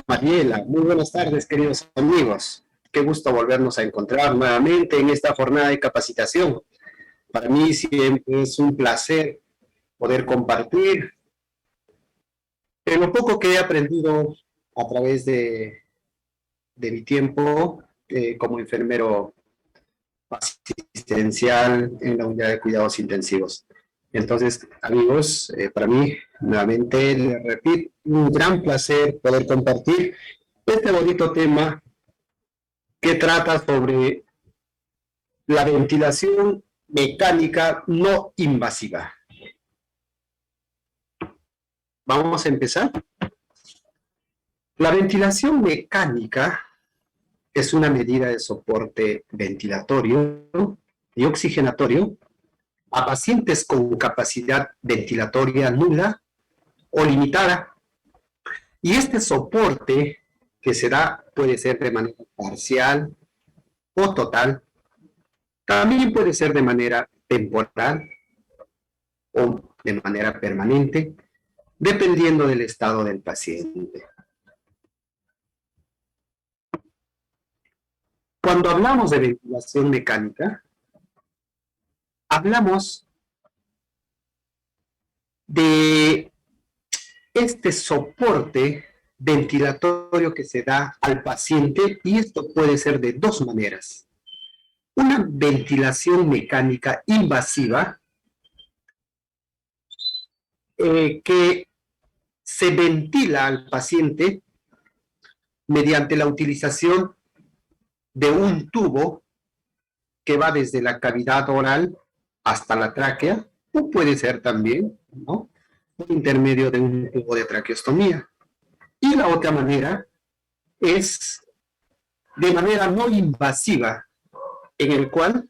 Mariela, muy buenas tardes, queridos amigos. Qué gusto volvernos a encontrar nuevamente en esta jornada de capacitación. Para mí siempre es un placer poder compartir lo poco que he aprendido a través de mi tiempo como enfermero asistencial en la unidad de cuidados intensivos. Entonces, amigos, para mí, nuevamente, les repito, un gran placer poder compartir este bonito tema que trata sobre la ventilación mecánica no invasiva. Vamos a empezar. La ventilación mecánica es una medida de soporte ventilatorio y oxigenatorio a pacientes con capacidad ventilatoria nula o limitada. Y este soporte que se da puede ser de manera parcial o total. También puede ser de manera temporal o de manera permanente, dependiendo del estado del paciente. Cuando hablamos de ventilación mecánica, hablamos de este soporte ventilatorio que se da al paciente, y esto puede ser de dos maneras. Una ventilación mecánica invasiva, que se ventila al paciente mediante la utilización de un tubo que va desde la cavidad oral hasta la tráquea, o puede ser también, ¿no?, por intermedio de un tubo de traqueostomía. Y la otra manera es de manera no invasiva, en el cual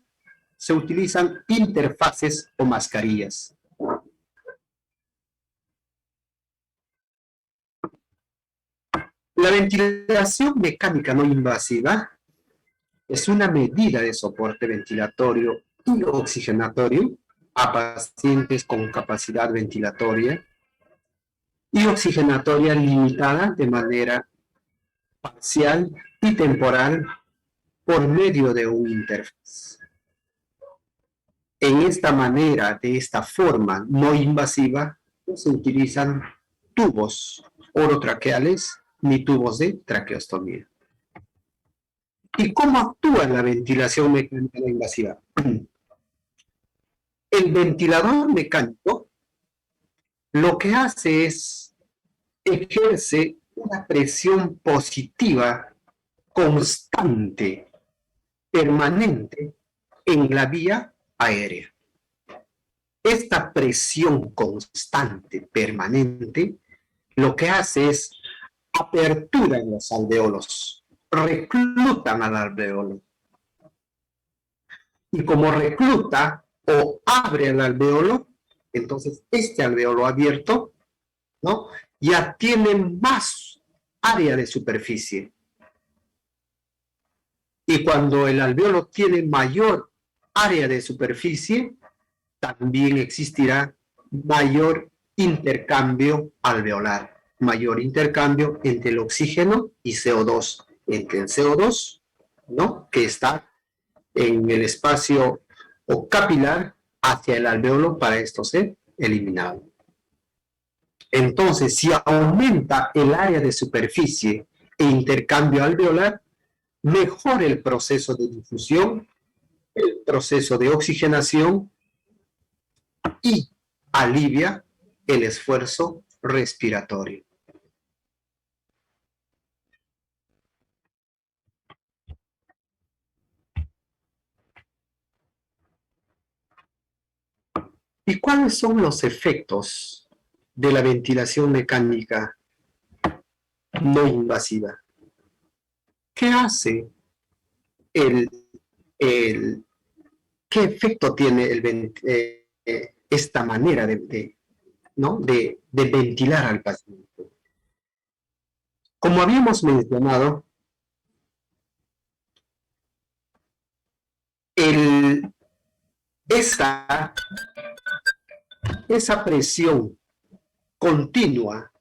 se utilizan interfaces o mascarillas. La ventilación mecánica no invasiva es una medida de soporte ventilatorio y oxigenatorio a pacientes con capacidad ventilatoria y oxigenatoria limitada de manera parcial y temporal por medio de un interfaz. En esta manera, de esta forma no invasiva, no se utilizan tubos orotraqueales ni tubos de traqueostomía. ¿Y cómo actúa la ventilación mecánica no invasiva? El ventilador mecánico lo que hace es ejerce una presión positiva constante, permanente, en la vía aérea. Esta presión constante, permanente, lo que hace es apertura en los alveolos, reclutan al alveolo. Y como recluta o abre el alveolo, entonces este alveolo abierto, ¿no?, ya tiene más área de superficie. Y cuando el alveolo tiene mayor área de superficie, también existirá mayor intercambio alveolar, mayor intercambio entre el oxígeno y CO2, entre el CO2, ¿no?, que está en el espacio o capilar hacia el alveolo para esto ser eliminado. Entonces, si aumenta el área de superficie e intercambio alveolar, mejora el proceso de difusión, el proceso de oxigenación y alivia el esfuerzo respiratorio. ¿Y cuáles son los efectos de la ventilación mecánica no invasiva? ¿Qué hace qué efecto tiene esta manera ¿no?, de ventilar al paciente? Como habíamos mencionado, esa presión continua,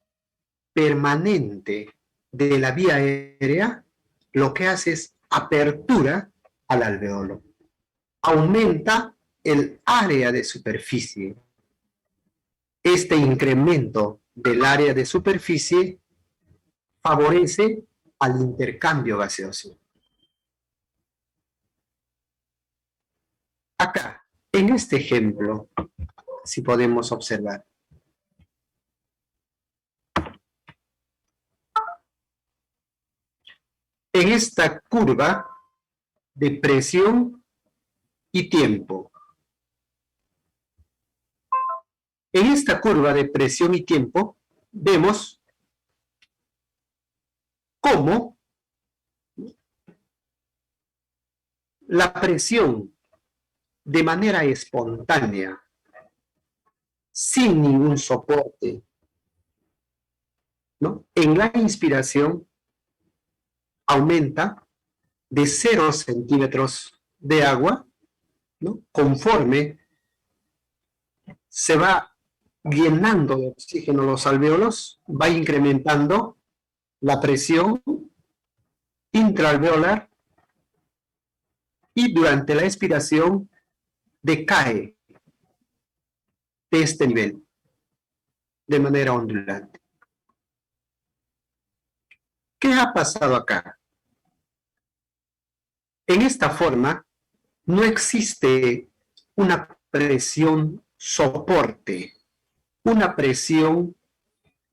permanente, de la vía aérea lo que hace es apertura al alveolo. Aumenta el área de superficie. Este incremento del área de superficie favorece al intercambio gaseoso. Acá, en este ejemplo, si podemos observar, en esta curva de presión y tiempo. En esta curva de presión y tiempo vemos cómo la presión de manera espontánea, sin ningún soporte, ¿no? En la inspiración aumenta de 0 centímetros de agua, ¿no? Conforme se va llenando de oxígeno los alvéolos, va incrementando la presión intraalveolar y durante la expiración decae de este nivel de manera ondulante. ¿Qué ha pasado acá? En esta forma no existe una presión soporte, una presión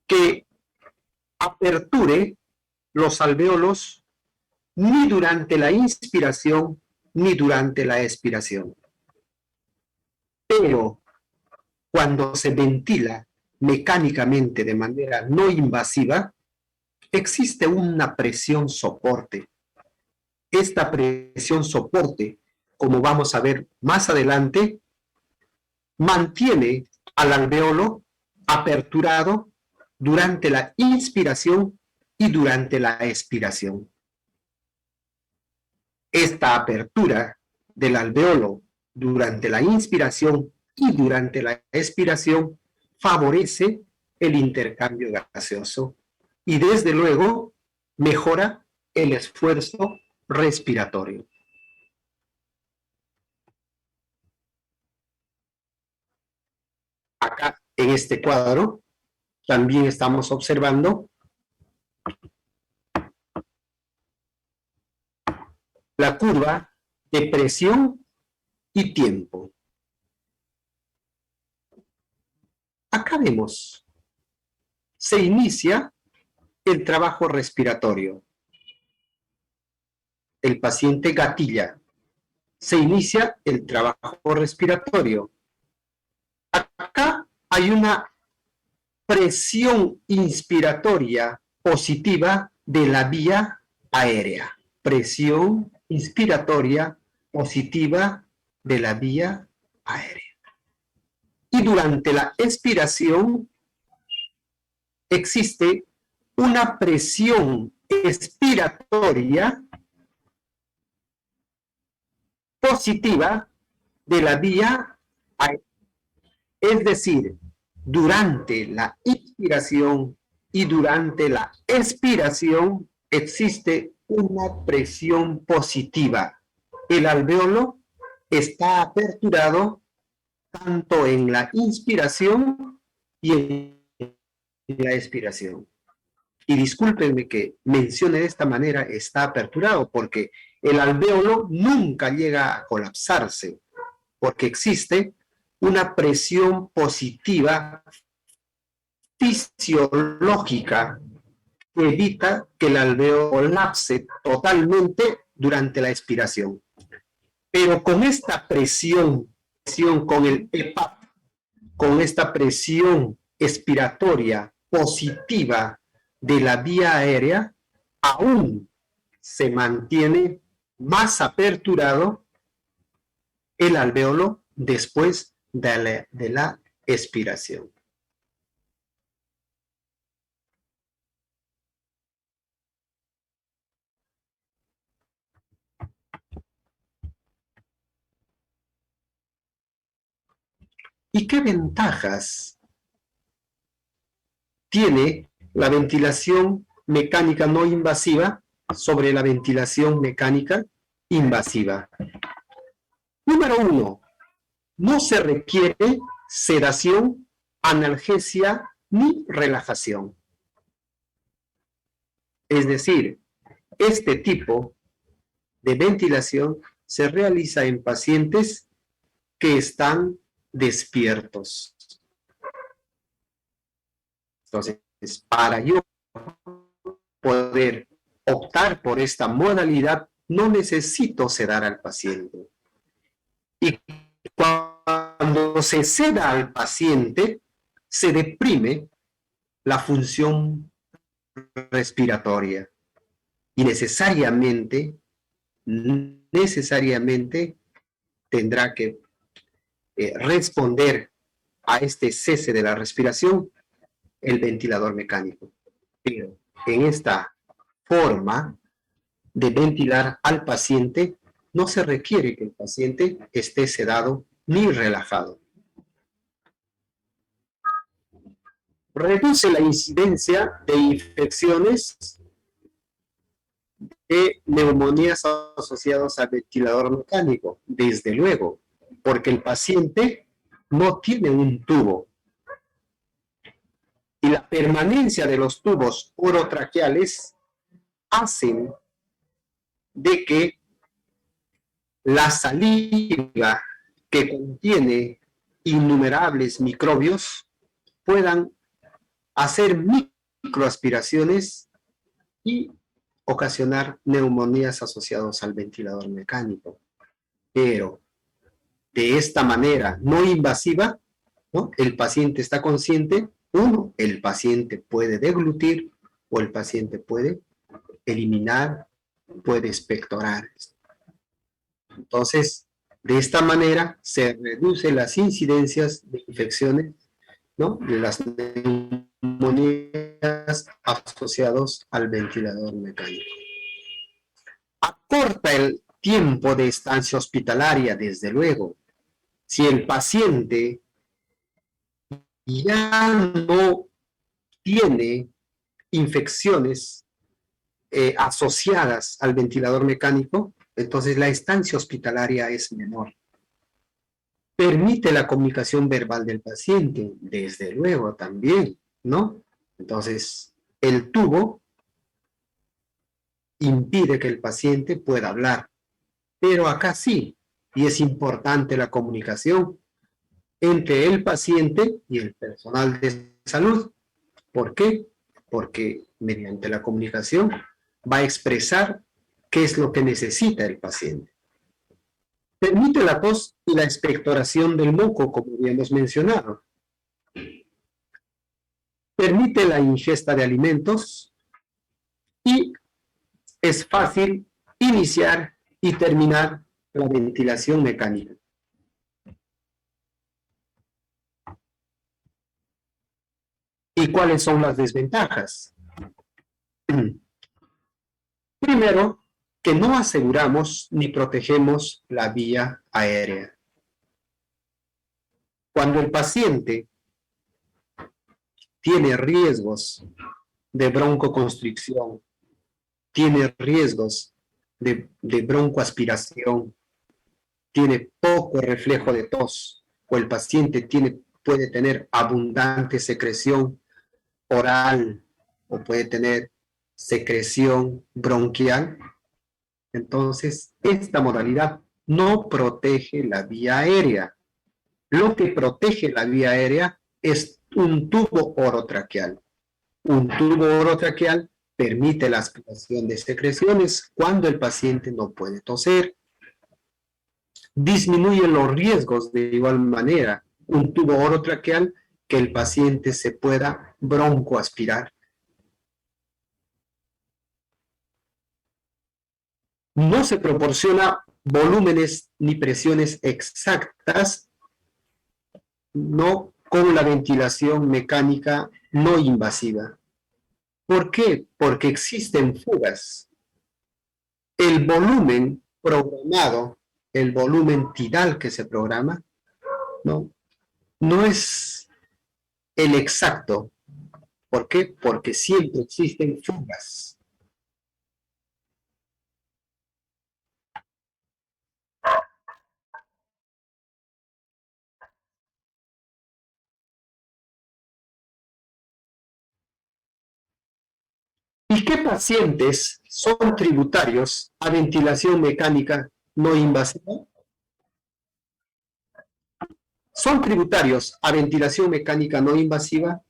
que aperture los alvéolos ni durante la inspiración ni durante la expiración. Pero cuando se ventila mecánicamente de manera no invasiva, existe una presión soporte. Esta presión soporte, como vamos a ver más adelante, mantiene al alvéolo aperturado durante la inspiración y durante la expiración. Esta apertura del alvéolo durante la inspiración y durante la expiración favorece el intercambio gaseoso y desde luego mejora el esfuerzo respiratorio. Acá en este cuadro también estamos observando la curva de presión y tiempo. Acá vemos, se inicia el trabajo respiratorio. El paciente gatilla. Se inicia el trabajo respiratorio. Acá hay una presión inspiratoria positiva de la vía aérea. Presión inspiratoria positiva de la vía aérea. Y durante la expiración existe una presión expiratoria positiva de la vía aérea. Es decir, durante la inspiración y durante la expiración existe una presión positiva. El alvéolo está aperturado tanto en la inspiración y en la expiración. Y discúlpenme que mencione de esta manera, está aperturado, porque el alvéolo nunca llega a colapsarse, porque existe una presión positiva fisiológica que evita que el alvéolo colapse totalmente durante la expiración. Pero con esta presión con el EPAP, con esta presión expiratoria positiva de la vía aérea, aún se mantiene más aperturado el alvéolo después de la expiración. ¿Y qué ventajas tiene la ventilación mecánica no invasiva sobre la ventilación mecánica invasiva. Número 1. No se requiere sedación, analgesia ni relajación. Es decir, este tipo de ventilación se realiza en pacientes que están despiertos. Entonces, para yo poder optar por esta modalidad, no necesito sedar al paciente. Y cuando se seda al paciente, se deprime la función respiratoria y necesariamente tendrá que responder a este cese de la respiración el ventilador mecánico. Pero en esta forma de ventilar al paciente no se requiere que el paciente esté sedado ni relajado. Reduce la incidencia de infecciones de neumonías asociadas al ventilador mecánico, desde luego, porque el paciente no tiene un tubo. Y la permanencia de los tubos orotraqueales hacen de que la saliva que contiene innumerables microbios puedan hacer microaspiraciones y ocasionar neumonías asociadas al ventilador mecánico. Pero de esta manera no invasiva, ¿no? El paciente está consciente, uno, el paciente puede deglutir o el paciente puede eliminar, puede expectorar. Entonces, de esta manera se reducen las incidencias de infecciones, ¿no? De las neumonías asociadas al ventilador mecánico. Acorta el tiempo de estancia hospitalaria, desde luego. Si el paciente ya no tiene infecciones asociadas al ventilador mecánico, entonces la estancia hospitalaria es menor. Permite la comunicación verbal del paciente, desde luego también, ¿no? Entonces, el tubo impide que el paciente pueda hablar, pero acá sí, y es importante la comunicación entre el paciente y el personal de salud. ¿Por qué? Porque mediante la comunicación va a expresar qué es lo que necesita el paciente. Permite la tos y la expectoración del moco, como habíamos mencionado. Permite la ingesta de alimentos y es fácil iniciar y terminar la ventilación mecánica. ¿Y cuáles son las desventajas? Primero, que no aseguramos ni protegemos la vía aérea. Cuando el paciente tiene riesgos de broncoconstricción, tiene riesgos de broncoaspiración, tiene poco reflejo de tos, o el paciente puede tener abundante secreción oral, o puede tener secreción bronquial, entonces esta modalidad no protege la vía aérea. Lo que protege la vía aérea es un tubo orotraqueal. Un tubo orotraqueal permite la aspiración de secreciones cuando el paciente no puede toser. Disminuye los riesgos de igual manera. Un tubo orotraqueal que el paciente se pueda broncoaspirar. No se proporciona volúmenes ni presiones exactas, no con la ventilación mecánica no invasiva. ¿Por qué? Porque existen fugas. El volumen programado, el volumen tidal que se programa, no es el exacto. ¿Por qué? Porque siempre existen fugas. ¿Y qué pacientes son tributarios a ventilación mecánica no invasiva? Son tributarios a ventilación mecánica no invasiva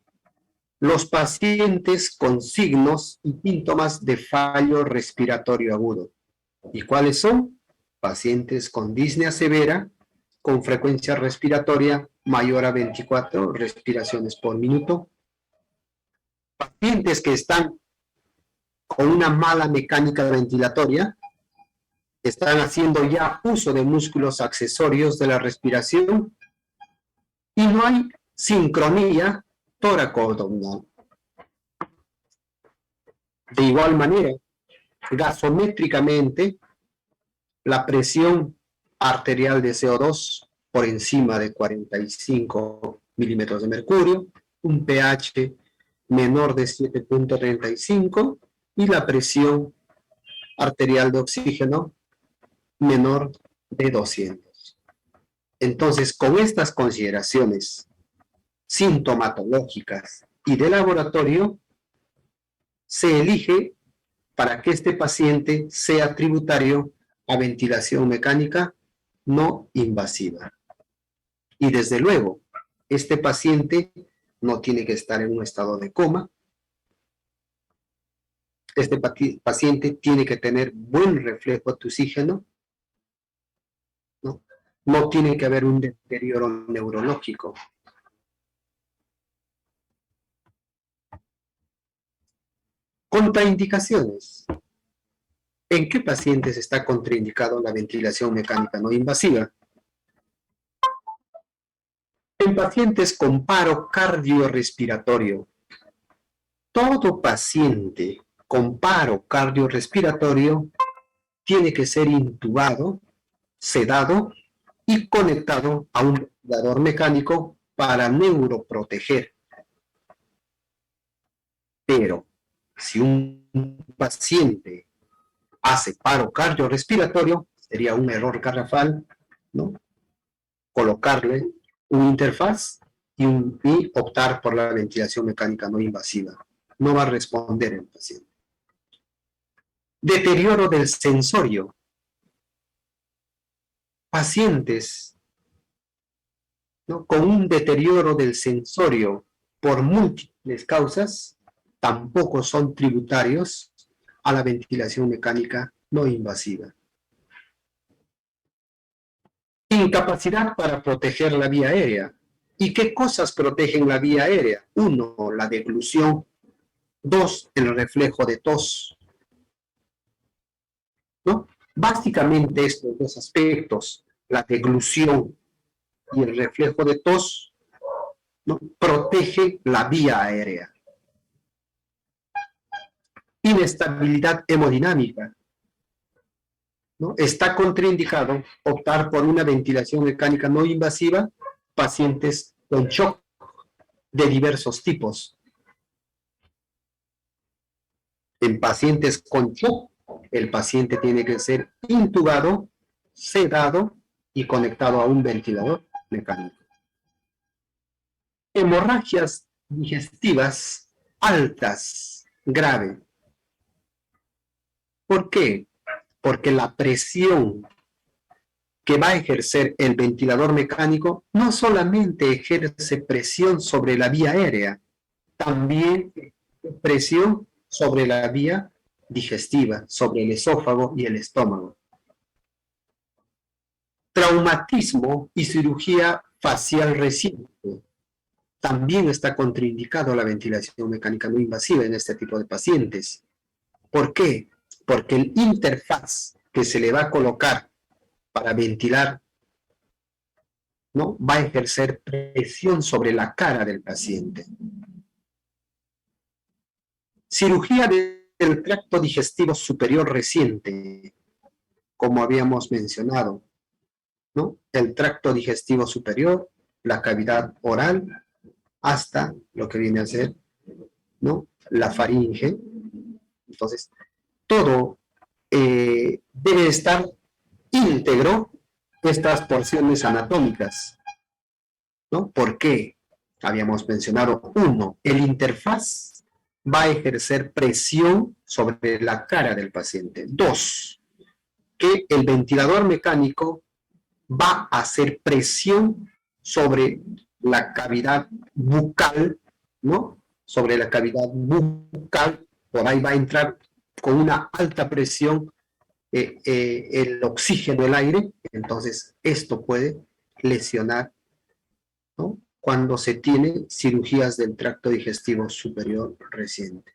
los pacientes con signos y síntomas de fallo respiratorio agudo. ¿Y cuáles son? Pacientes con disnea severa, con frecuencia respiratoria mayor a 24 respiraciones por minuto. Pacientes que están con una mala mecánica ventilatoria, están haciendo ya uso de músculos accesorios de la respiración y no hay sincronía tóraco-abdominal. De igual manera, gasométricamente, la presión arterial de CO2 por encima de 45 milímetros de mercurio, un pH menor de 7.35 y la presión arterial de oxígeno menor de 200. Entonces, con estas consideraciones sintomatológicas y de laboratorio, se elige para que este paciente sea tributario a ventilación mecánica no invasiva. Y desde luego, este paciente no tiene que estar en un estado de coma. Este paciente tiene que tener buen reflejo de oxígeno, ¿no? No tiene que haber un deterioro neurológico. Contraindicaciones. ¿En qué pacientes está contraindicado la ventilación mecánica no invasiva? En pacientes con paro cardiorrespiratorio. Todo paciente con paro cardiorrespiratorio tiene que ser intubado, sedado y conectado a un ventilador mecánico para neuroproteger. Pero si un paciente hace paro cardiorrespiratorio, sería un error garrafal, ¿no? Colocarle un interfaz y optar por la ventilación mecánica no invasiva. No va a responder el paciente. Deterioro del sensorio. Pacientes, ¿no?, con un deterioro del sensorio por múltiples causas tampoco son tributarios a la ventilación mecánica no invasiva. Incapacidad para proteger la vía aérea. ¿Y qué cosas protegen la vía aérea? 1, la deglución. 2, el reflejo de tos, ¿no? Básicamente estos dos aspectos, la deglución y el reflejo de tos, ¿no?, protege la vía aérea. Inestabilidad hemodinámica, ¿no? Está contraindicado optar por una ventilación mecánica no invasiva, pacientes con shock de diversos tipos. En pacientes con shock, el paciente tiene que ser intubado, sedado y conectado a un ventilador mecánico. Hemorragias digestivas altas, grave. ¿Por qué? Porque la presión que va a ejercer el ventilador mecánico no solamente ejerce presión sobre la vía aérea, también presión sobre la vía digestiva, sobre el esófago y el estómago. Traumatismo y cirugía facial reciente. También está contraindicado la ventilación mecánica no invasiva en este tipo de pacientes. ¿Por qué? Porque el interfaz que se le va a colocar para ventilar, ¿no?, va a ejercer presión sobre la cara del paciente. Cirugía del tracto digestivo superior reciente, como habíamos mencionado, ¿no? El tracto digestivo superior, la cavidad oral, hasta lo que viene a ser ¿no? La faringe. Entonces, todo debe estar íntegro, estas porciones anatómicas, ¿no? ¿Por qué? Habíamos mencionado, uno, el interfaz va a ejercer presión sobre la cara del paciente. Dos, que el ventilador mecánico va a hacer presión sobre la cavidad bucal, ¿no? Sobre la cavidad bucal, por ahí va a entrar con una alta presión el oxígeno, el aire, entonces esto puede lesionar, ¿no? Cuando se tiene cirugías del tracto digestivo superior reciente.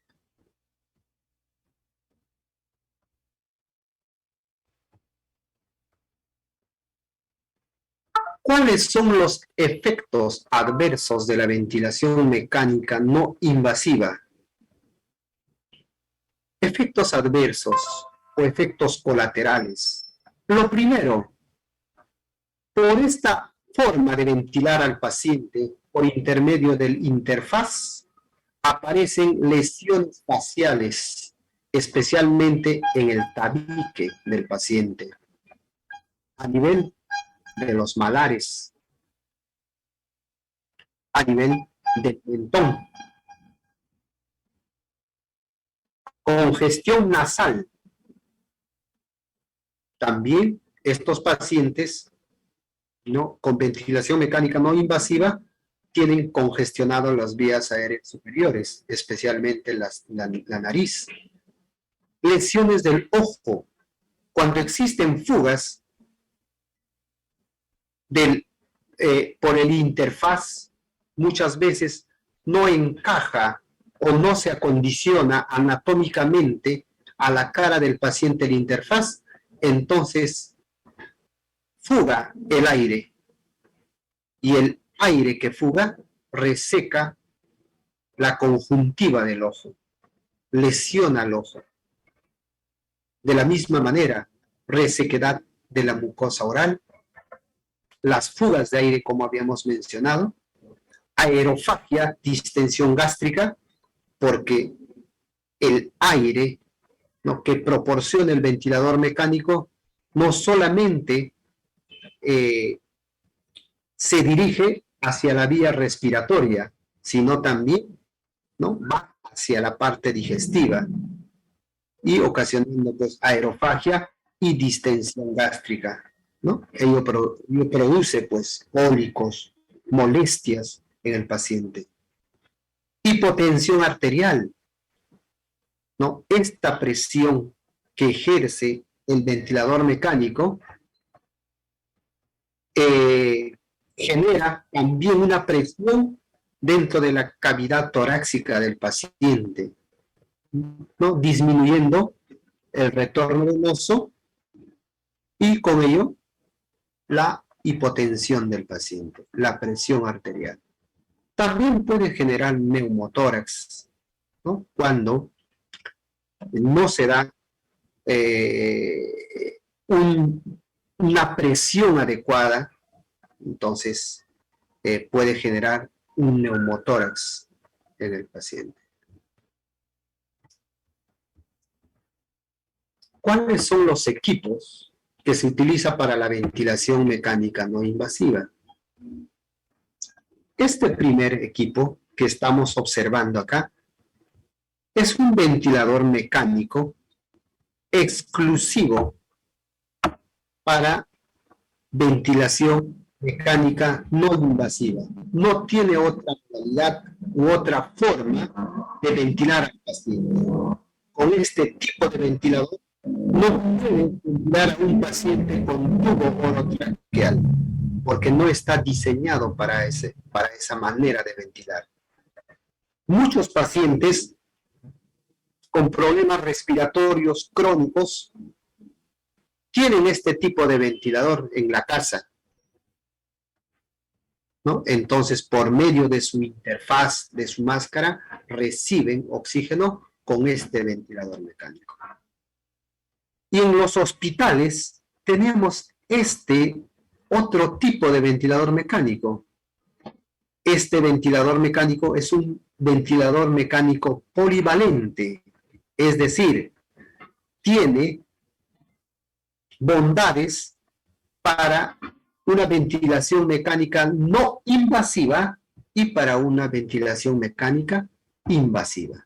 ¿Cuáles son los efectos adversos de la ventilación mecánica no invasiva? Efectos adversos o efectos colaterales. Lo primero, por esta forma de ventilar al paciente por intermedio del interfaz, aparecen lesiones faciales, especialmente en el tabique del paciente, a nivel de los malares, a nivel del mentón, congestión nasal. También estos pacientes, ¿no?, con ventilación mecánica no invasiva tienen congestionado las vías aéreas superiores, especialmente la nariz. Lesiones del ojo. Cuando existen fugas por el interfaz, muchas veces no encaja o no se acondiciona anatómicamente a la cara del paciente el interfaz, entonces fuga el aire y el aire que fuga reseca la conjuntiva del ojo, lesiona el ojo. De la misma manera, resequedad de la mucosa oral, las fugas de aire como habíamos mencionado, aerofagia, distensión gástrica, porque el aire, ¿no?, que proporciona el ventilador mecánico no solamente se dirige hacia la vía respiratoria, sino también, ¿no?, va hacia la parte digestiva y ocasionando pues aerofagia y distensión gástrica, ¿no? Ello produce pues cólicos, molestias en el paciente. Hipotensión arterial, ¿no? Esta presión que ejerce el ventilador mecánico genera también una presión dentro de la cavidad torácica del paciente, ¿no?, disminuyendo el retorno venoso y con ello la hipotensión del paciente, la presión arterial. También puede generar neumotórax, ¿no?, cuando no se da una presión adecuada, entonces puede generar un neumotórax en el paciente. ¿Cuáles son los equipos que se utilizan para la ventilación mecánica no invasiva? Este primer equipo que estamos observando acá es un ventilador mecánico exclusivo para ventilación mecánica no invasiva. No tiene otra modalidad u otra forma de ventilar al paciente. Con este tipo de ventilador no puede ventilar a un paciente con tubo orotraqueal, porque no está diseñado para esa manera de ventilar. Muchos pacientes con problemas respiratorios crónicos tienen este tipo de ventilador en la casa, ¿no? Entonces, por medio de su interfaz, de su máscara, reciben oxígeno con este ventilador mecánico. Y en los hospitales tenemos este otro tipo de ventilador mecánico. Este ventilador mecánico es un ventilador mecánico polivalente, es decir, tiene bondades para una ventilación mecánica no invasiva y para una ventilación mecánica invasiva.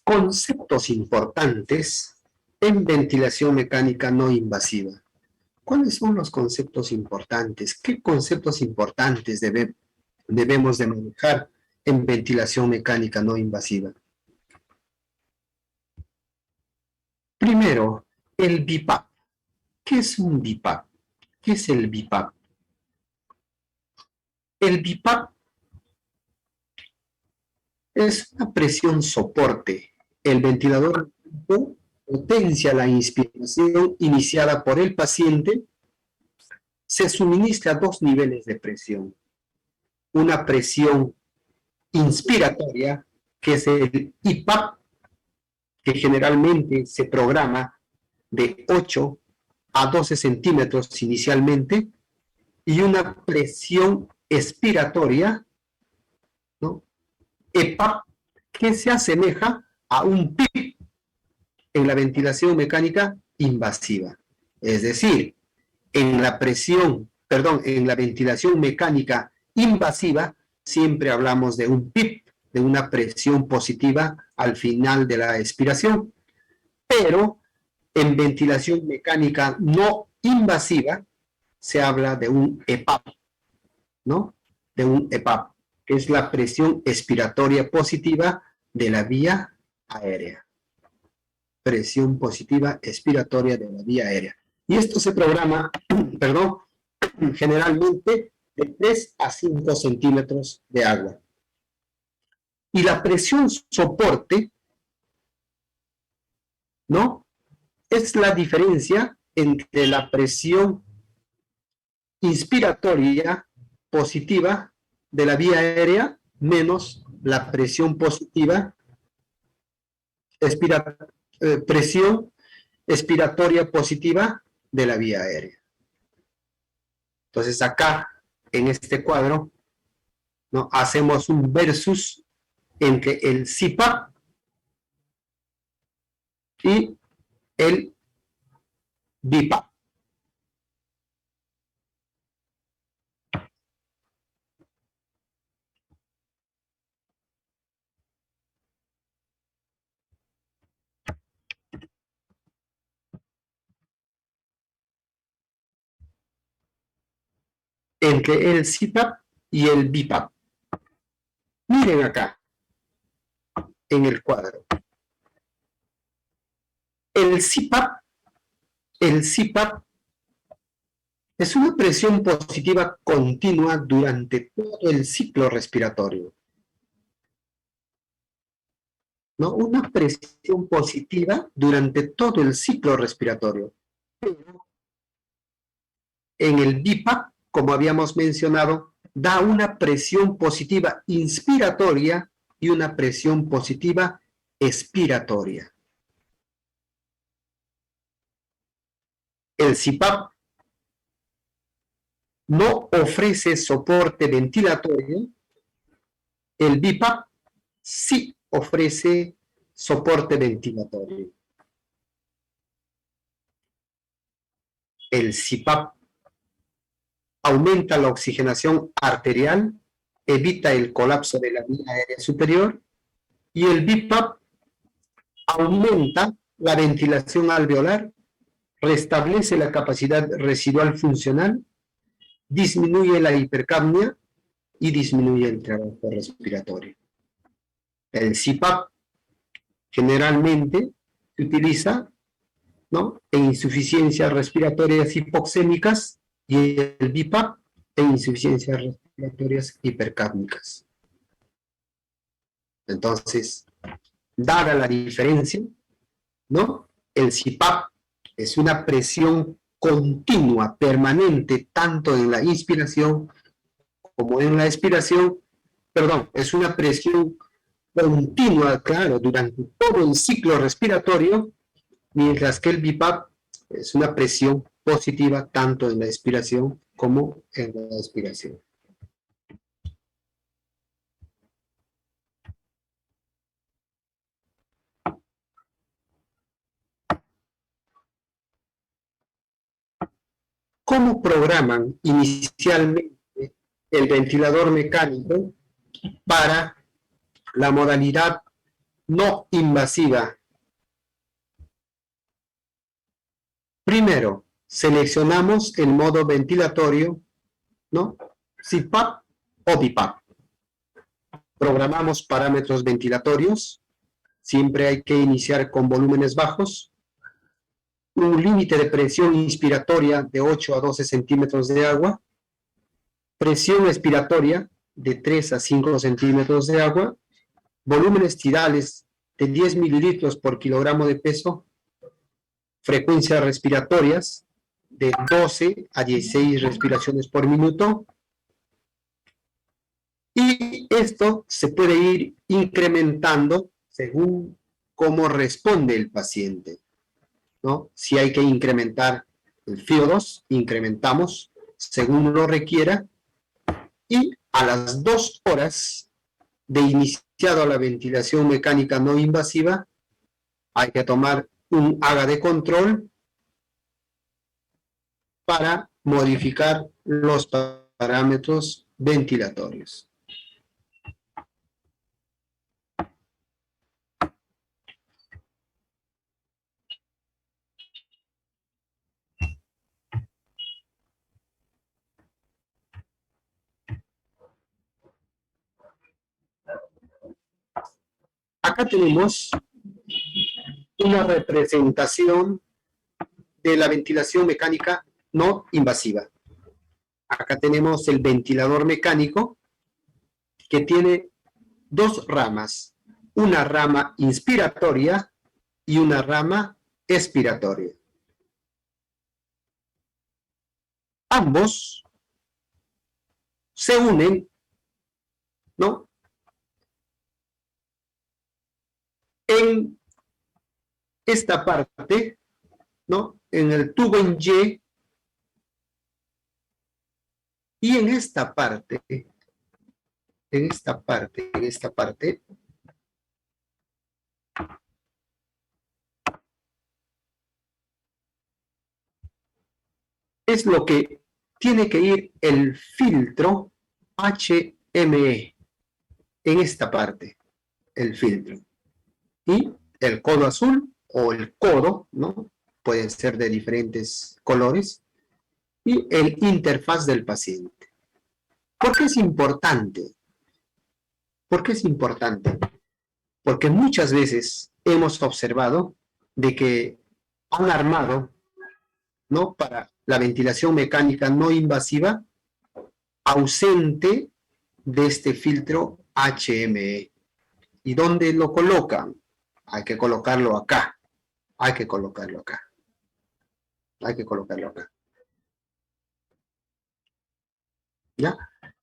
Conceptos importantes en ventilación mecánica no invasiva. ¿Cuáles son los conceptos importantes? ¿Qué conceptos importantes debemos de manejar en ventilación mecánica no invasiva? Primero, el BiPAP. ¿Qué es un BiPAP? ¿Qué es el BiPAP? El BiPAP es una presión soporte. El ventilador potencia la inspiración iniciada por el paciente. Se suministra dos niveles de presión. Una presión inspiratoria, que es el IPAP, que generalmente se programa de 8 a 12 centímetros inicialmente, y una presión expiratoria, ¿no? EPAP, que se asemeja a un PIP en la ventilación mecánica invasiva. Es decir, en la ventilación mecánica invasiva, siempre hablamos de un PIP, de una presión positiva al final de la expiración, pero en ventilación mecánica no invasiva se habla de un EPAP, ¿no? De un EPAP, que es la presión expiratoria positiva de la vía aérea. Presión positiva expiratoria de la vía aérea. Y esto se programa, perdón, generalmente de 3 a 5 centímetros de agua. Y la presión soporte, ¿no? Es la diferencia entre la presión inspiratoria positiva de la vía aérea menos la presión positiva, presión expiratoria positiva de la vía aérea. Entonces acá, en este cuadro, ¿no? Hacemos un versus entre el CPAP y el BiPAP. Entre el CPAP y el BiPAP. Miren acá, en el cuadro. El CPAP es una presión positiva continua durante todo el ciclo respiratorio, ¿no? Una presión positiva durante todo el ciclo respiratorio. En el BiPAP, como habíamos mencionado, da una presión positiva inspiratoria y una presión positiva expiratoria. El CPAP no ofrece soporte ventilatorio. El BiPAP sí ofrece soporte ventilatorio. El CPAP aumenta la oxigenación arterial, evita el colapso de la vía aérea superior, y el BiPAP aumenta la ventilación alveolar, restablece la capacidad residual funcional, disminuye la hipercapnia y disminuye el trabajo respiratorio. El CPAP generalmente se utiliza, ¿no?, en insuficiencias respiratorias hipoxémicas y el BiPAP en insuficiencias respiratorias hipercápnicas. Entonces, dada la diferencia, ¿no?, el CPAP es una presión continua, permanente, tanto en la inspiración como en la expiración, perdón, es una presión continua, claro, durante todo el ciclo respiratorio, mientras que el BIPAP es una presión positiva tanto en la expiración como en la expiración. ¿Cómo programan inicialmente el ventilador mecánico para la modalidad no invasiva? Primero, seleccionamos el modo ventilatorio, ¿no? CPAP o BIPAP. Programamos parámetros ventilatorios. Siempre hay que iniciar con volúmenes bajos. Un límite de presión inspiratoria de 8 a 12 centímetros de agua. Presión expiratoria de 3 a 5 centímetros de agua. Volúmenes tidales de 10 mililitros por kilogramo de peso. Frecuencias respiratorias de 12 a 16 respiraciones por minuto. Y esto se puede ir incrementando según cómo responde el paciente, ¿no? Si hay que incrementar el FIO2, incrementamos según lo requiera. Y a las 2 horas de iniciado la ventilación mecánica no invasiva, hay que tomar un haga de control para modificar los parámetros ventilatorios. Acá tenemos una representación de la ventilación mecánica no invasiva. Acá tenemos el ventilador mecánico que tiene 2 ramas, una rama inspiratoria y una rama expiratoria. Ambos se unen, ¿no?, en esta parte, ¿no?, en el tubo en Y, y en esta parte, es lo que tiene que ir el filtro HME, en esta parte, el filtro. Y el codo azul o el codo, ¿no?, pueden ser de diferentes colores, y el interfaz del paciente. ¿Por qué es importante? ¿Por qué es importante? Porque muchas veces hemos observado de que han armado, ¿no?, para la ventilación mecánica no invasiva, ausente de este filtro HME. ¿Y dónde lo colocan? Hay que colocarlo acá. Hay que colocarlo acá. Hay que colocarlo acá. ¿Ya?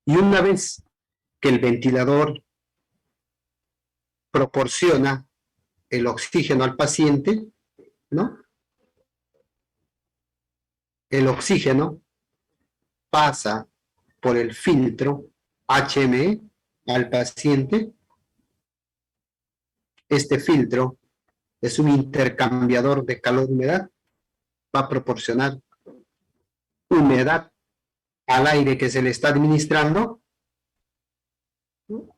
Y una vez que el ventilador proporciona el oxígeno al paciente, ¿no?, el oxígeno pasa por el filtro HME al paciente. Este filtro es un intercambiador de calor-humedad, va a proporcionar humedad al aire que se le está administrando, ¿no?,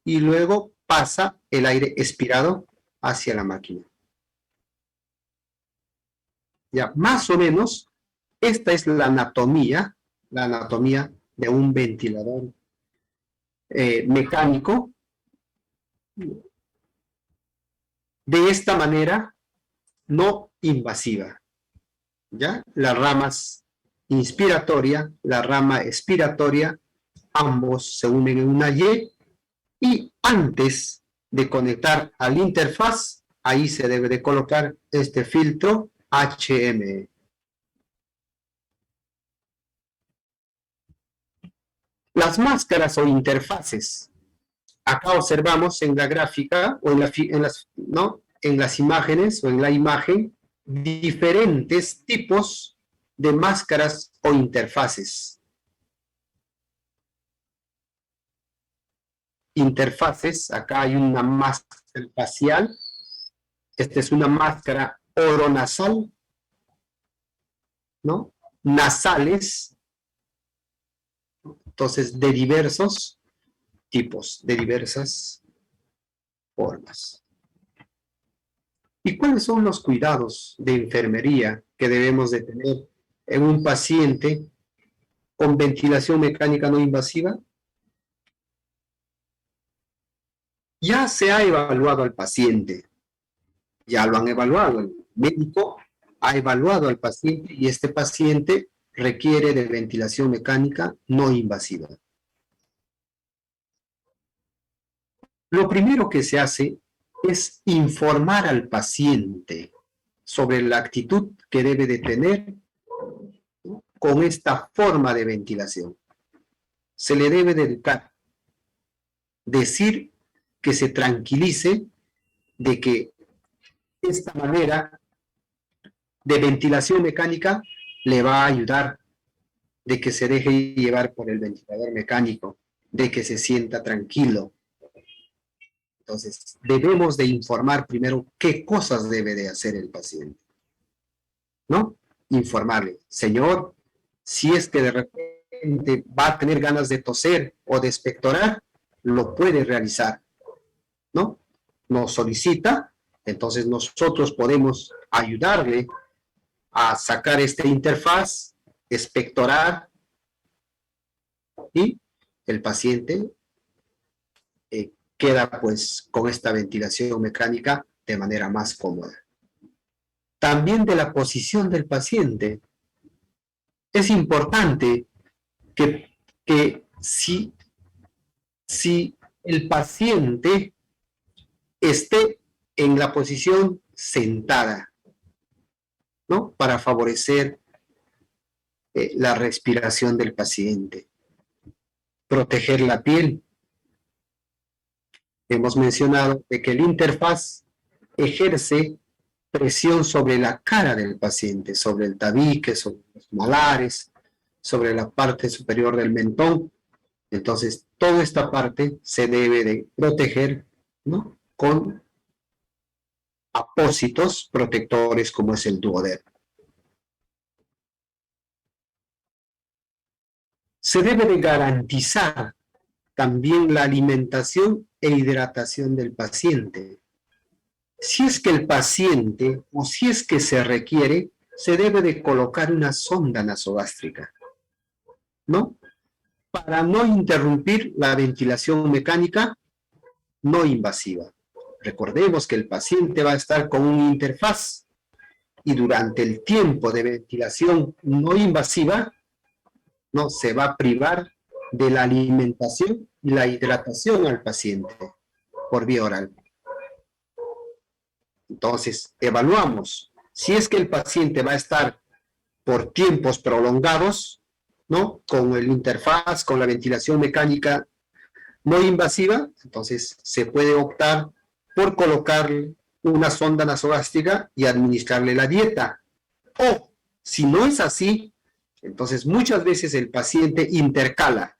y luego pasa el aire expirado hacia la máquina. Ya, más o menos, esta es la anatomía de un ventilador mecánico. De esta manera, no invasiva. ¿Ya? Las ramas inspiratoria, la rama expiratoria, ambos se unen en una y antes de conectar al interfaz, ahí se debe de colocar este filtro HME. Las máscaras o interfaces. Acá observamos en la gráfica o en las imágenes o en la imagen diferentes tipos de máscaras o interfaces. Interfaces, acá hay una máscara facial. Esta es una máscara oronasal, ¿no? Nasales, entonces de diversos tipos, de diversas formas. ¿Y cuáles son los cuidados de enfermería que debemos de tener en un paciente con ventilación mecánica no invasiva? Ya se ha evaluado al paciente, ya lo han evaluado, el médico ha evaluado al paciente y este paciente requiere de ventilación mecánica no invasiva. Lo primero que se hace es informar al paciente sobre la actitud que debe de tener, ¿no?, con esta forma de ventilación. Se le debe de educar, decir que se tranquilice de que esta manera de ventilación mecánica le va a ayudar, de que se deje llevar por el ventilador mecánico, de que se sienta tranquilo. Entonces, debemos de informar primero qué cosas debe de hacer el paciente, ¿no? Informarle, señor, si es que de repente va a tener ganas de toser o de expectorar, lo puede realizar, ¿no? Nos solicita, entonces nosotros podemos ayudarle a sacar esta interfaz, expectorar, y el paciente queda pues con esta ventilación mecánica de manera más cómoda. También de la posición del paciente. Es importante que si el paciente esté en la posición sentada, ¿no?, para favorecer la respiración del paciente. Proteger la piel. Hemos mencionado de que el interfaz ejerce presión sobre la cara del paciente, sobre el tabique, sobre los malares, sobre la parte superior del mentón. Entonces, toda esta parte se debe de proteger, ¿no?, con apósitos protectores como es el duodermo. Se debe de garantizar también la alimentación e hidratación del paciente. Si es que el paciente, o si es que se requiere, se debe de colocar una sonda nasogástrica, ¿no?, para no interrumpir la ventilación mecánica no invasiva. Recordemos que el paciente va a estar con una interfaz y durante el tiempo de ventilación no invasiva, no se va a privar de la alimentación y la hidratación al paciente por vía oral. Entonces, evaluamos si es que el paciente va a estar por tiempos prolongados, ¿no?, con el interfaz, con la ventilación mecánica no invasiva, entonces se puede optar por colocarle una sonda nasogástrica y administrarle la dieta. O, si no es así, entonces muchas veces el paciente intercala,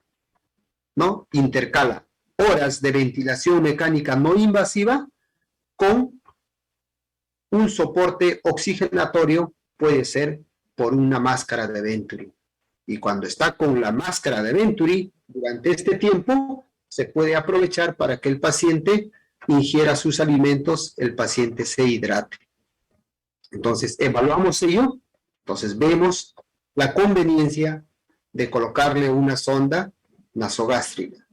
¿no?, intercala horas de ventilación mecánica no invasiva con un soporte oxigenatorio, puede ser por una máscara de Venturi. Y cuando está con la máscara de Venturi, durante este tiempo, se puede aprovechar para que el paciente ingiera sus alimentos, el paciente se hidrate. Entonces, evaluamos ello, entonces vemos la conveniencia de colocarle una sonda nasogástrica.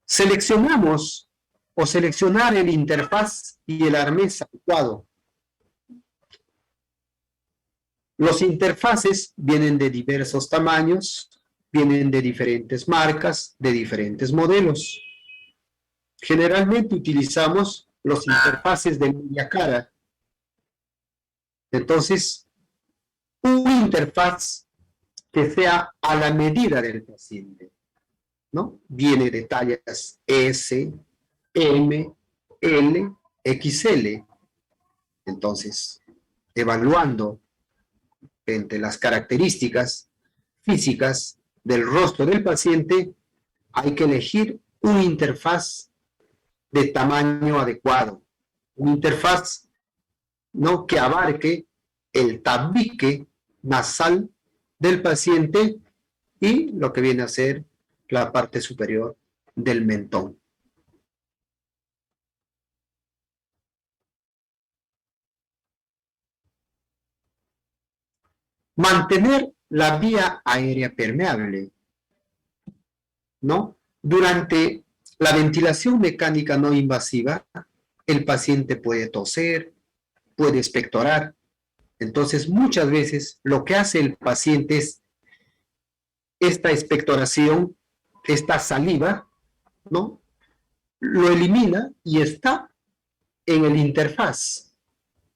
Seleccionamos o seleccionar el interfaz y el arnés adecuado. Los interfaces vienen de diversos tamaños, vienen de diferentes marcas, de diferentes modelos. Generalmente utilizamos los interfaces de media cara. Entonces, una interfaz que sea a la medida del paciente, ¿no? Viene de tallas S, M, L, XL. Entonces, evaluando entre las características físicas del rostro del paciente, hay que elegir una interfaz de tamaño adecuado, una interfaz, ¿no?, que abarque el tabique nasal del paciente y lo que viene a ser la parte superior del mentón. Mantener la vía aérea permeable, ¿no? Durante la ventilación mecánica no invasiva, el paciente puede toser, puede expectorar. Entonces, muchas veces lo que hace el paciente es esta expectoración, esta saliva, ¿no? Lo elimina y está en el interfaz.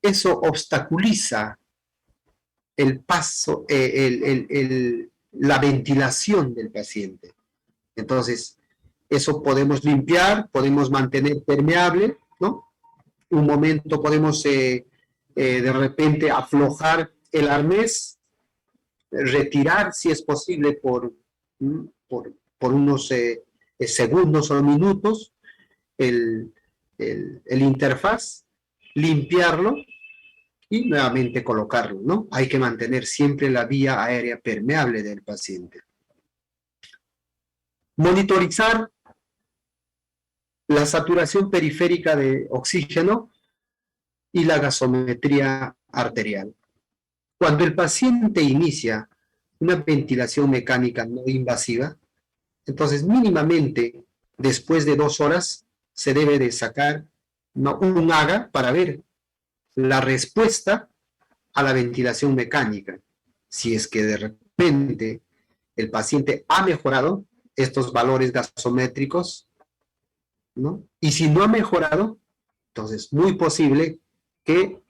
Eso obstaculiza el paso, la ventilación del paciente. Entonces, eso podemos limpiar, podemos mantener permeable, ¿no? Un momento podemos de repente aflojar el arnés, retirar si es posible por unos segundos o minutos el interfaz, limpiarlo y nuevamente colocarlo, ¿no? Hay que mantener siempre la vía aérea permeable del paciente. Monitorizar la saturación periférica de oxígeno y la gasometría arterial. Cuando el paciente inicia una ventilación mecánica no invasiva, entonces mínimamente después de 2 horas se debe de sacar un AGA para ver la respuesta a la ventilación mecánica. Si es que de repente el paciente ha mejorado estos valores gasométricos, ¿no? Y si no ha mejorado, entonces muy posible que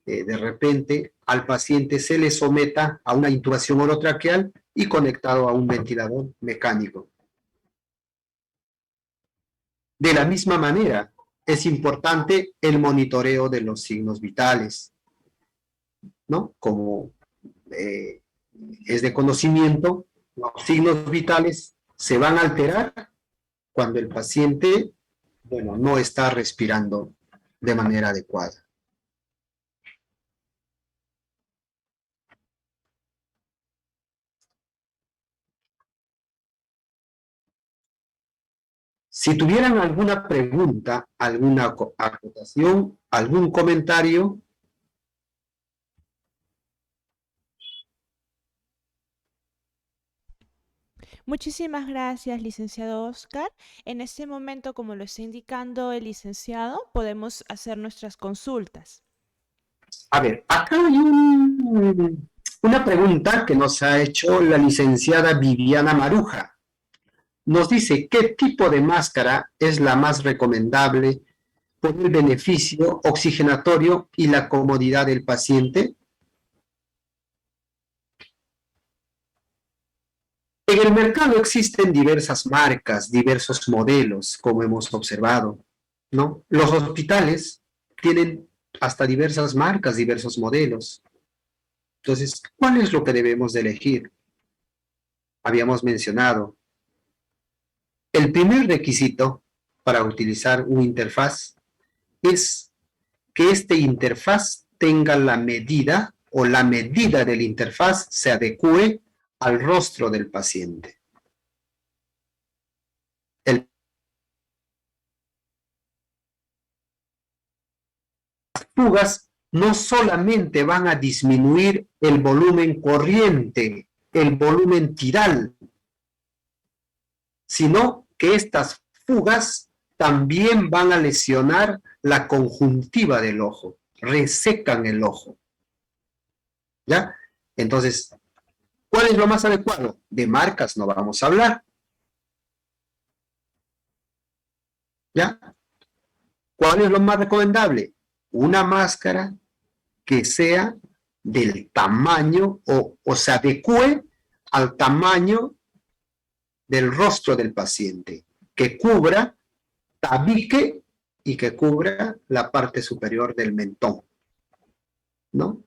de repente al paciente se le someta a una intubación orotraqueal y conectado a un ventilador mecánico. De la misma manera, es importante el monitoreo de los signos vitales, ¿no? Como es de conocimiento, los signos vitales se van a alterar cuando el paciente, bueno, no está respirando de manera adecuada. Si tuvieran alguna pregunta, alguna acotación, algún comentario. Muchísimas gracias, licenciado Oscar. En este momento, como lo está indicando el licenciado, podemos hacer nuestras consultas. A ver, acá hay una pregunta que nos ha hecho la licenciada Viviana Maruja. Nos dice, ¿qué tipo de máscara es la más recomendable por el beneficio oxigenatorio y la comodidad del paciente? En el mercado existen diversas marcas, diversos modelos, como hemos observado, ¿no? Los hospitales tienen hasta diversas marcas, diversos modelos. Entonces, ¿cuál es lo que debemos de elegir? Habíamos mencionado, el primer requisito para utilizar una interfaz es que este interfaz tenga la medida o la medida del interfaz se adecue al rostro del paciente. El fugas no solamente van a disminuir el volumen corriente, el volumen tiral, sino que estas fugas también van a lesionar la conjuntiva del ojo, resecan el ojo. ¿Ya? Entonces, ¿cuál es lo más adecuado? De marcas no vamos a hablar. ¿Ya? ¿Cuál es lo más recomendable? Una máscara que sea del tamaño o se adecue al tamaño del rostro del paciente, que cubra tabique y que cubra la parte superior del mentón, ¿no?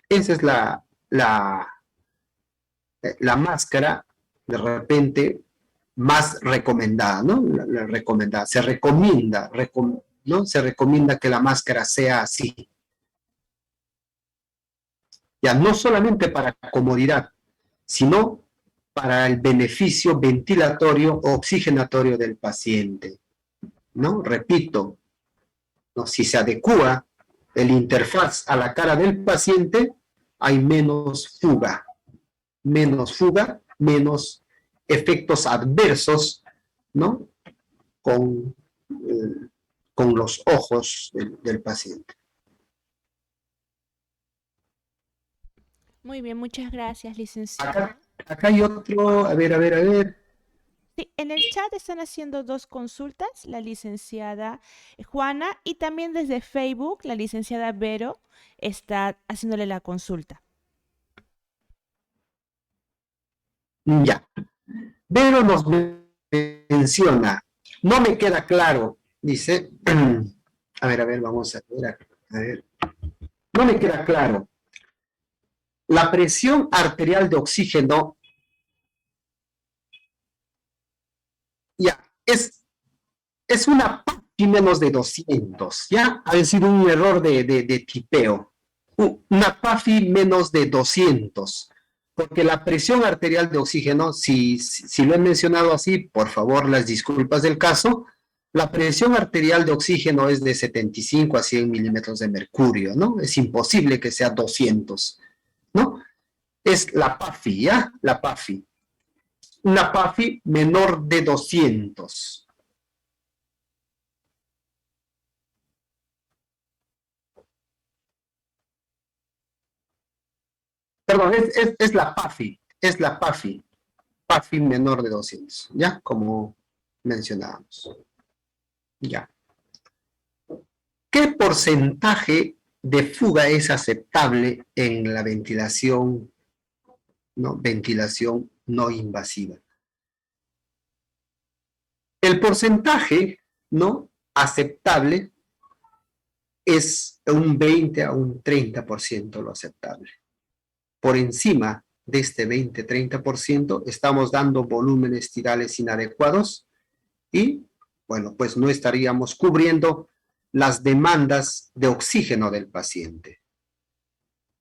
Esa es la máscara, de repente, más recomendada, ¿no? La recomendada. Se recomienda, ¿no? Se recomienda que la máscara sea así. Ya no solamente para comodidad, sino para el beneficio ventilatorio o oxigenatorio del paciente, ¿no? Repito, ¿no? Si se adecua el interfaz a la cara del paciente, hay menos fuga, menos efectos adversos, ¿no? Con, con los ojos del paciente. Muy bien, muchas gracias, licenciado. Acá hay otro, a ver. Sí, en el chat están haciendo dos consultas, la licenciada Juana y también desde Facebook, la licenciada Vero está haciéndole la consulta. Ya. Vero nos menciona, no me queda claro, dice, a ver, vamos a ver, no me queda claro. La presión arterial de oxígeno, ya, es una PAFI menos de 200, ya, ha sido un error de tipeo. Una PAFI menos de 200, porque la presión arterial de oxígeno, si lo he mencionado así, por favor, las disculpas del caso, la presión arterial de oxígeno es de 75 a 100 milímetros de mercurio, ¿no? Es imposible que sea 200, ¿no? Es la PAFI, ¿ya? La PAFI. Una PAFI menor de 200. Perdón, es la PAFI, PAFI menor de 200, ¿ya? Como mencionábamos. Ya. ¿Qué porcentaje de fuga es aceptable en la ventilación no invasiva? El porcentaje no aceptable es un 20 a un 30% lo aceptable. Por encima de este 20-30% estamos dando volúmenes tirales inadecuados y, bueno, pues no estaríamos cubriendo las demandas de oxígeno del paciente,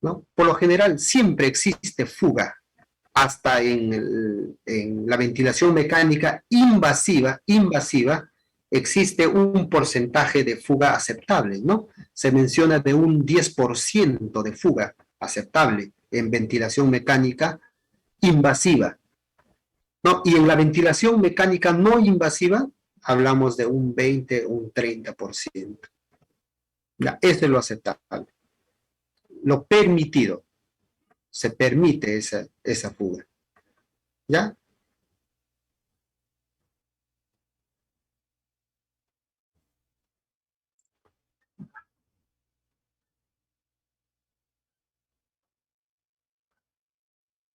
¿no? Por lo general siempre existe fuga, hasta en la ventilación mecánica invasiva existe un porcentaje de fuga aceptable, ¿no? Se menciona de un 10% de fuga aceptable en ventilación mecánica invasiva, ¿no? Y en la ventilación mecánica no invasiva hablamos de un 20, un 30%. Ya, eso es lo aceptable. Lo permitido. Se permite esa fuga. ¿Ya?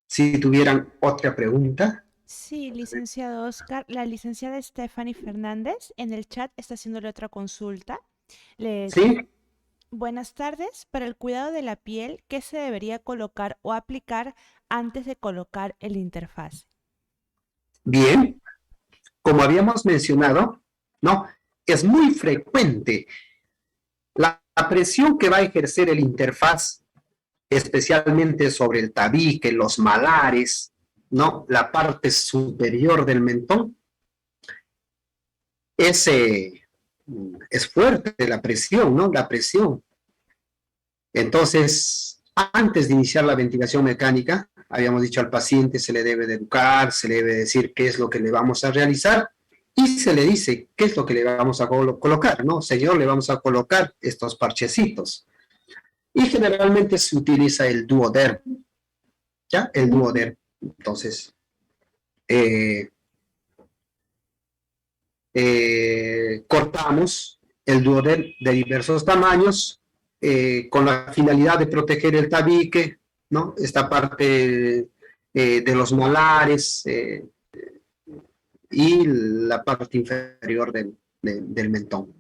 Si tuvieran otra pregunta. Sí, licenciado Oscar, la licenciada Stephanie Fernández en el chat está haciéndole otra consulta. ¿Sí? Buenas tardes. Para el cuidado de la piel, ¿qué se debería colocar o aplicar antes de colocar el interfaz? Bien. Como habíamos mencionado, ¿no? Es muy frecuente la presión que va a ejercer el interfaz, especialmente sobre el tabique, los malares, ¿no? La parte superior del mentón. Es fuerte la presión, ¿no? La presión. Entonces, antes de iniciar la ventilación mecánica, habíamos dicho al paciente se le debe de educar, se le debe decir qué es lo que le vamos a realizar y se le dice qué es lo que le vamos a colocar, ¿no? Señor, le vamos a colocar estos parchecitos. Y generalmente se utiliza el Duoderm, ¿ya? El Duoderm. Entonces, cortamos el Duoderm de diversos tamaños con la finalidad de proteger el tabique, ¿no? Esta parte de los molares y la parte inferior del mentón.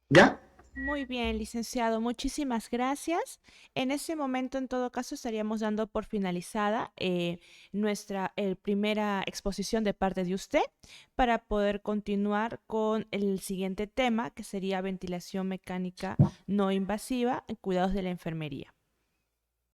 ¿Ya? Muy bien, licenciado, muchísimas gracias. En ese momento, en todo caso, estaríamos dando por finalizada nuestra primera exposición de parte de usted para poder continuar con el siguiente tema, que sería ventilación mecánica no invasiva en cuidados de la enfermería.